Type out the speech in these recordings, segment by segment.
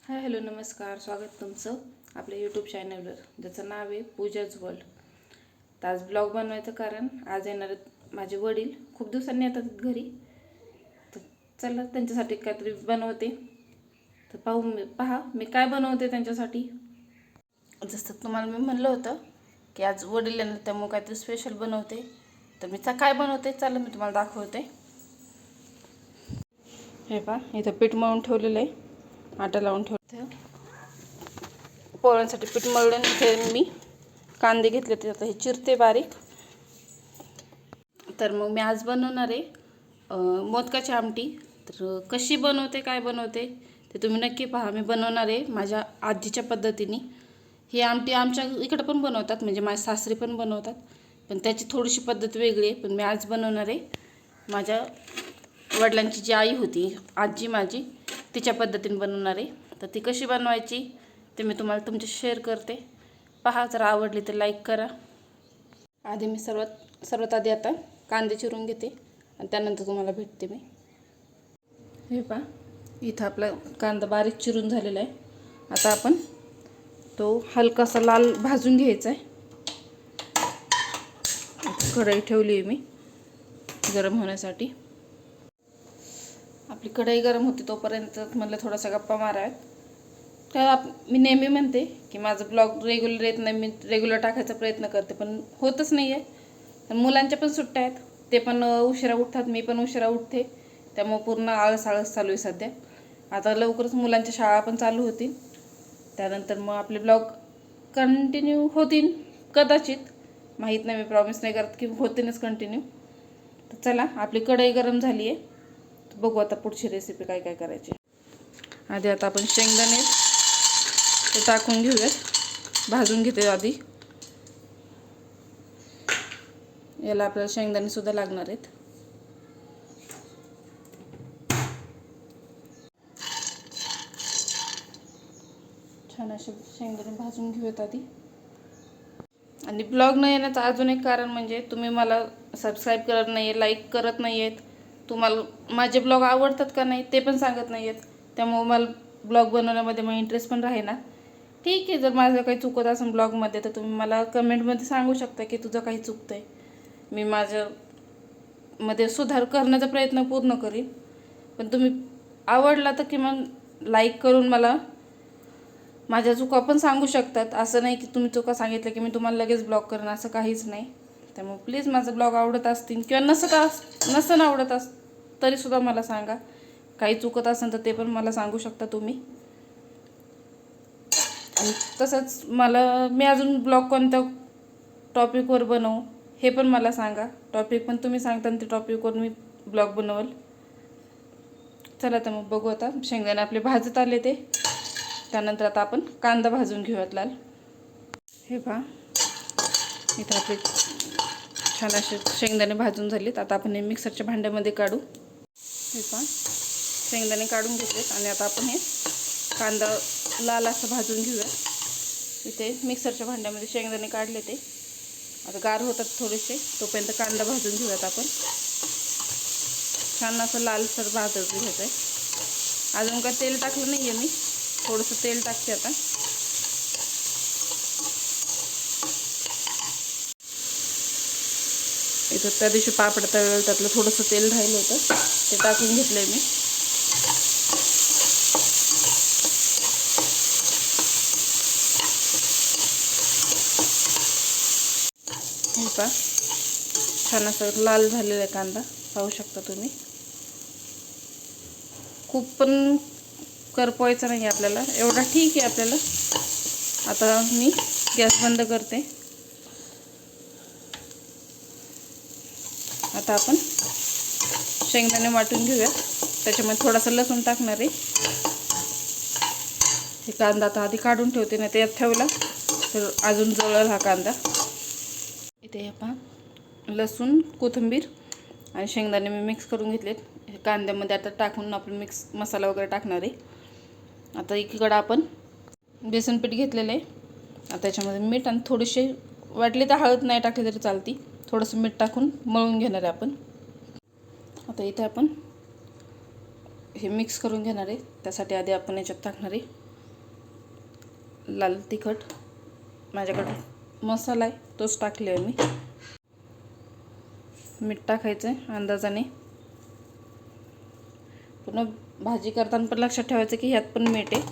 Hi hello नमस्कार, स्वागत तुमचं आपल्या यूट्यूब चॅनलवर ज्याचं नाव आहे पूजाज वर्ल्ड. तर आज ब्लॉग बनवायचं कारण आज येणार माझे वडील खूप दिवसांनी येतात घरी. तर चला त्यांच्यासाठी काहीतरी बनवते. तर पहा मी काय बनवते त्यांच्यासाठी. जसं तुम्हाला मी म्हणलं होतं की आज वडील येणार त्यामुळे काहीतरी स्पेशल बनवते. तर मी काय बनवते चला मी तुम्हाला दाखवते. हे पहा इथं पीठ मळून ठेवलेलं आहे, आटा लावून ठेवते. पोळ्यांसाठी पीठ मळून इथे मी कांदे घेतले ते आता हे चिरते बारीक. तर मग मी आज बनवणार आहे मोदकाची आमटी. तर कशी बनवते काय बनवते ते तुम्ही नक्की पहा. मी बनवणार आहे माझ्या आजीच्या पद्धतीने. ही आमटी आमच्या इकडं पण बनवतात, म्हणजे माझ्या सासरी पण बनवतात, पण त्याची थोडीशी पद्धत वेगळी आहे. पण मी आज बनवणार आहे माझ्या वडिलांची जी आई होती आजी माझी तिच्या पद्धतीने बनवणार आहे. तर ती कशी बनवायची ते मी तुम्हाला तुमच्याशी शेअर करते. पहा, जर आवडली तर लाईक करा. आधी मी सर्वात आधी आता कांदे चिरून घेते आणि त्यानंतर तुम्हाला भेटते मी. हे पहा इथं आपला कांदा बारीक चिरून झालेला आहे. आता आपण तो हलकासा लाल भाजून घ्यायचा आहे. कढई ठेवली आहे मी गरम होण्यासाठी. आपली कढई गरम होती तोपर्यंत म्हटलं थोडासा गप्पा माराव्यात. मी नेहमी म्हणते की माझं ब्लॉग रेग्युलर येत नाही, मी रेग्युलर टाकायचा प्रयत्न करते पण होतच नाही आहे. पण मुलांच्या पण सुट्ट्या आहेत, ते पण उशिरा उठतात, मी पण उशिरा उठते, त्यामुळे पूर्ण आळस चालू आहे सध्या. आता लवकरच मुलांच्या शाळा पण चालू होतील, त्यानंतर मग आपले ब्लॉग कंटिन्यू होतील कदाचित, माहीत नाही, मी प्रॉमिस नाही करत की होतीलच कंटिन्यू. तर चला आपली कढई गरम झाली आहे, बघू आता पुढची रेसिपी काय काय करायची. आधी आता आपण शेंगदाणे ते टाकून घेऊयात, भाजून घेते आधी. याला आपल्याला शेंगदाणे सुद्धा लागणार आहेत. छान असे शेंगदाणे भाजून घेऊयात आधी. आणि ब्लॉग न येण्याचं अजून एक कारण म्हणजे तुम्ही मला सबस्क्राईब करत नाही आहे, लाईक करत नाही आहेत, तुम्हाला माझे ब्लॉग आवडतात का नाही ते पण सांगत नाही आहेत. त्यामुळे मला ब्लॉग बनवण्यामध्ये मग इंटरेस्ट पण राहीना. ठीक आहे, जर माझं काही चुकत असेल ब्लॉगमध्ये तर तुम्ही मला कमेंटमध्ये सांगू शकता की तुझं काही चुकतं आहे, मी माझ्यामध्ये सुधार करण्याचा प्रयत्न पूर्ण करीन. पण तुम्ही आवडला तर किमान लाईक करून मला माझ्या चुका पण सांगू शकतात. असं नाही की तुम्ही चुका सांगितलं की मी तुम्हाला लगेच ब्लॉग करेन, असं काहीच नाही. त्यामुळे प्लीज माझं ब्लॉग आवडत असतील किंवा नसन आवडत तरीसुद्धा मला सांगा. काही चुकत असेल तर ते पण मला सांगू शकता तुम्ही. आणि तसंच मी अजून ब्लॉग कोणत्या टॉपिकवर बनवू हे पण मला सांगा. टॉपिक पण तुम्ही सांगता आणि ते टॉपिकवर मी ब्लॉग बनवल. चला तर मग बघू. आता शेंगदाणे आपले भाजत आले ते, त्यानंतर आता आपण कांदा भाजून घेऊयात लाल. हे पहा इथं आपले छान असे शेंगदाणे भाजून झालेत. आता आपण हे मिक्सरच्या भांड्यामध्ये काढू. हे पहा शेंगदाणे काढून घेतलेत आणि आता आपण हे कांदा लाल असं भाजून घेऊया. इथे मिक्सरच्या भांड्यामध्ये शेंगदाणे काढले ते आता गार होतात थोडेसे, तोपर्यंत कांदा भाजून घेऊयात आपण. छान असं लालसर भाजून घ्यायचं आहे. अजून काय तेल टाकलं नाही आहे मी, थोडंसं तेल टाकते आता. इथं त्या दिवशी पापड तळलेलं त्यातलं थोडंसं तेल राहिलं होतं, ते टाकून घेतलं आहे मी. हे पहा छान असं लाल झालेला आहे कांदा, पाहू शकता तुम्ही. खूप पण करपवायचा नाही आपल्याला, एवढा ठीक आहे आपल्याला. आता मी गॅस बंद करते. आता आपण शेंगदाणे वाटून घेऊया, त्याच्यामध्ये थोडासा लसूण टाकणार आहे. हे कांदा आता आधी काढून ठेवते, नाही तर यात ठेवला तर अजून जळेल हा कांदा. इथे हे पहा लसूण, कोथिंबीर आणि शेंगदाणे मी मिक्स करून घेतलेत. हे कांद्यामध्ये आता टाकून आपण मिक्स मसाला वगैरे टाकणार आहे. आता एकीकडं आपण बेसन पीठ घेतलेलं आहे. आता त्याच्यामध्ये मीठ आणि थोडीशी वाटली तर हळद नाही टाकली तरी चालती, थोडंसं मीठ टाकून मळून घेणार आहे आपण. आता इथे आपण हे मिक्स करून घेणार आहे. त्यासाठी आधी आपण याच्यात टाकणार आहे लाल तिखट, माझ्याकडे मसाला आहे तोच टाकले आहे मी. मीठ टाकायचं आहे अंदाजाने. पुन्हा भाजी करताना पण लक्षात ठेवायचं की ह्यात पण मीठ आहे,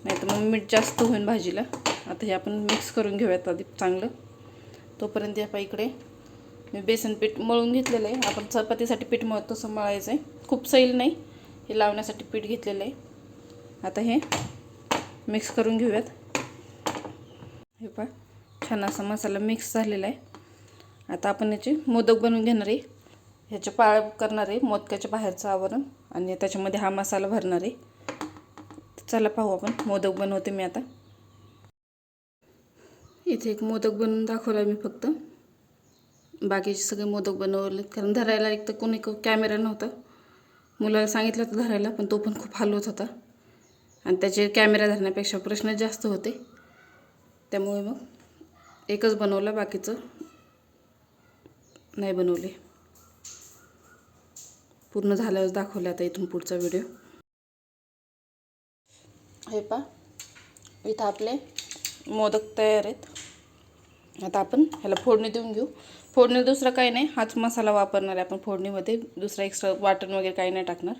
नाही तर मग मीठ जास्त होईल भाजीला. आता हे आपण मिक्स करून घेऊयात आधी चांगलं. तोपर्यंत आपण इकडे मी बेसन पीठ मळून घेतलेलं आहे. आपण चपातीसाठी पीठ मळतो तसं मळायचं आहे, खूप सैल नाही. हे लावण्यासाठी पीठ घेतलेलं आहे. आता हे मिक्स करून घेऊयात. हे पहा छान असा मसाला मिक्स झालेला आहे. आता आपण याचे मोदक बनवून घेणार आहे. ह्याचे पाळ करणार आहे, मोदकाच्या बाहेरचं आवरण, आणि त्याच्यामध्ये हा मसाला भरणार आहे. चला पाहू आपण मोदक बनवते मी आता. इथे एक मोदक बनवून दाखवला मी फक्त, बाकीचे सगळे मोदक बनवले. कारण धरायला एक तर कोणी कॅमेरा नव्हता. मुलाला सांगितलं होतं धरायला, पण तो पण खूप हलवत होता आणि त्याचे कॅमेरा धरण्यापेक्षा प्रश्न जास्त होते. त्यामुळे मग एकच बनवला, बाकीचं नाही बनवले. पूर्ण झाल्यावर दाखवले आता इथून पुढचा व्हिडिओ. हे पहा इथं आपले मोदक तयार आहेत. आता आपण ह्याला फोडणी देऊन घेऊ. फोडणी दुसरं काही नाही, हाच मसाला वापरणार आहे आपण फोडणीमध्ये. दुसरा एक्स्ट्रा वाटण वगैरे काही नाही टाकणार.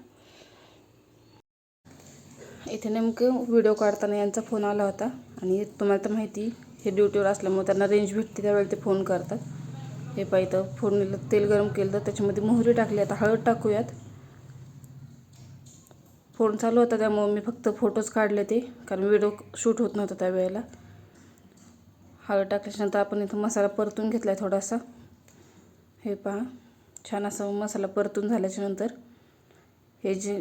इथे नेमकं व्हिडिओ काढताना यांचा फोन आला होता, आणि तुम्हाला तर माहिती हे ड्युटीवर असल्यामुळे त्यांना रेंज भेटते त्यावेळी ते फोन करतात. हे पहा इथं फोडणीला तेल गरम केलं तर त्याच्यामध्ये मोहरी टाकली. आता हळद टाकूयात. फोन चालू होता त्यामुळे मी फक्त फोटोज काढले ते, कारण व्हिडिओ शूट होत नव्हता त्यावेळेला. हळद टाकल्याच्यानंतर आपण इथं मसाला परतून घेतला आहे थोडासा. हे पहा छान असा मसाला परतून झाल्याच्यानंतर हे जे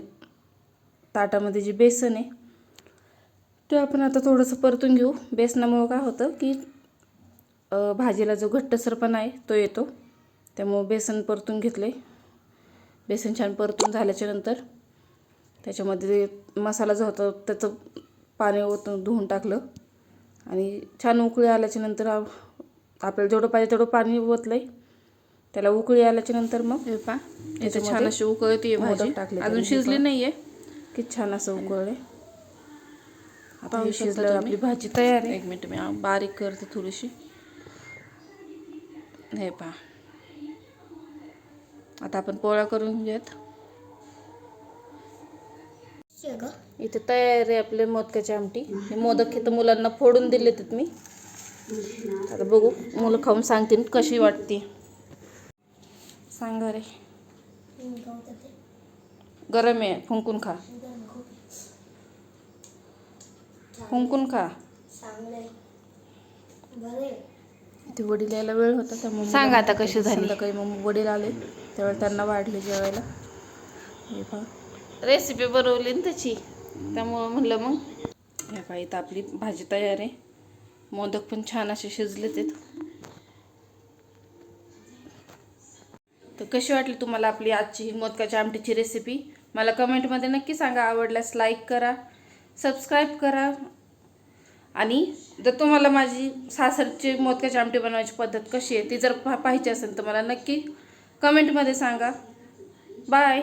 ताटामध्ये जे बेसन आहे ते आपण आता थोडंसं परतून घेऊ. बेसनामुळं काय होतं की भाजीला जो घट्टसरपणा आहे तो येतो, त्यामुळं बेसन परतून घेतले. बेसन छान परतून झाल्याच्यानंतर त्याच्यामध्ये मसाला जो होता त्याचं पाणी ओतून धुवून टाकलं, आणि छान उकळी आल्याच्यानंतर आपल्याला जेवढं पाहिजे तेवढं पाणी ओतलं आहे. त्याला उकळी आल्याच्यानंतर मग हे पहा इथे छान अशी उकळती भाजी टाकली, अजून शिजली नाही आहे की छान असं उकळले. आता हे शिजलं, आपली भाजी तयार आहे. 1 मिनिट मी बारीक करते थोडीशी. हे पहा आता आपण पोळ्या करून घेऊयात. इथे तयार आहे आपले मोदकाची आमटी. हे मोदक इथं मुलांना फोडून दिले आहेत मी. आता बघू मुलं खाऊन सांगतील कशी वाटते. सांगा रे. गरम आहे, फुंकून खा. फुंकून खा. ते वडील यायला वेळ होता त्यामुळे सांगा आता कशी झाली. संध्याकाळी मग वडील आले त्यावेळेला त्यांना वाढले जेवायला. हे पहा रेसिपी बनवली ना त्याची, त्यामुळं म्हणलं मग. हे पहा इथं आपली भाजी तयार आहे. मोदक पण छान असे शिजलेत आहेत. तर कशी वाटली तुम्हाला आपली आजची मोदकाच्या आमटीची रेसिपी मला कमेंटमध्ये नक्की सांगा. आवडल्यास लाईक करा, सबस्क्राईब करा, आणि जर तुम्हाला माझी सासरची मोदकाची आमटी बनवायची पद्धत कशी आहे ती जर पाहायची असेल तर मला नक्की कमेंटमध्ये सांगा. बाय.